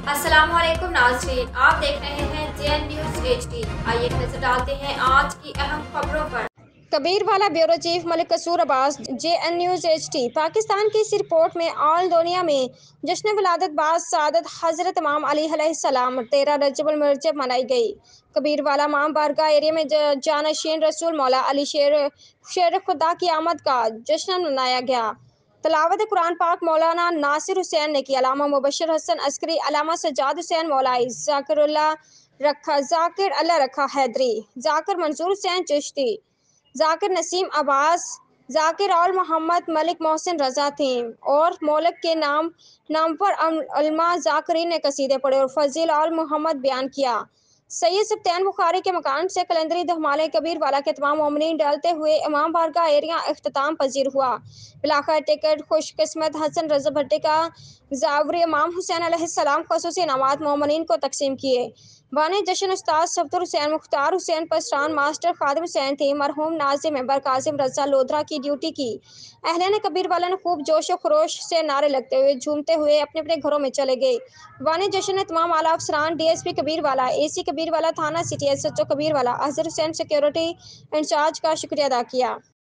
अस्सलाम वालेकुम नाज़रीन, आप देख रहे हैं JN न्यूज़ HD। आइए नजर डालते हैं आज की अहम खबरों पर। कबीरवाला ब्यूरो चीफ मलिक कसूर Abbas, JN news HD। Pakistan की इस रिपोर्ट में ऑल दुनिया में जश्न विलादत बाज़ सादत हज़रत इमाम अली अलैहिस्सलाम 13 रजब अल मुरज्जब मनाई गई। कबीरवाला इमाम बारगाह एरिया में जानशीन रसूल मौला अली शेर खुदा की आमद का जश्न मनाया गया। तलावत कुरान पाक मौलाना नासिर हुसैन ने की। अलामा मुबशर हसन अस्करी, अलामा सज्जाद हुसैन मौलाई, जाकिर अल्लाह रखा हैदरी, जाकिर मंसूर हुसैन चिश्ती, जाकिर नसीम अब्बास, जाकिर और मोहम्मद मलिक मोहसिन रजा थे और मौलक के नाम पर उलमा जाकिरीन ने कसीदे पढ़े और फजील और मोहम्मद बयान किया। सैयद सब्तैन बुखारी के मकान से कलंदरी धमाले कबीरवाला के तमाम मोमिनीन डालते हुए इमाम बारगाह एरिया इख्तिताम पजीर हुआ। बिलाखिर टिकट खुशकिस्मत हसन रजा भट्टी का ज़ावरी इमाम हुसैन अलैहिस्सलाम ख़ुसूसी इनामात मोमिनीन को तकसीम किए। बानी जश्न उस्ताद सफदर हुसैन, मुख्तार हुसैन पसरान, मास्टर खादिम हुसैन थे। मरहूम नाज़िम मेंबर कासिम रजा लोधरा की ड्यूटी की। अहले कबीरवाला ने खूब जोश व खरोश से नारे लगते हुए झूमते हुए अपने अपने घरों में चले गए। बानी जश्न ने तमाम आला अफसरान, DSP कबीरवाला, AC कबीरवाला थाना city, SHO Kabirwala, Azhar Hussain security in charge का शुक्रिया अदा किया।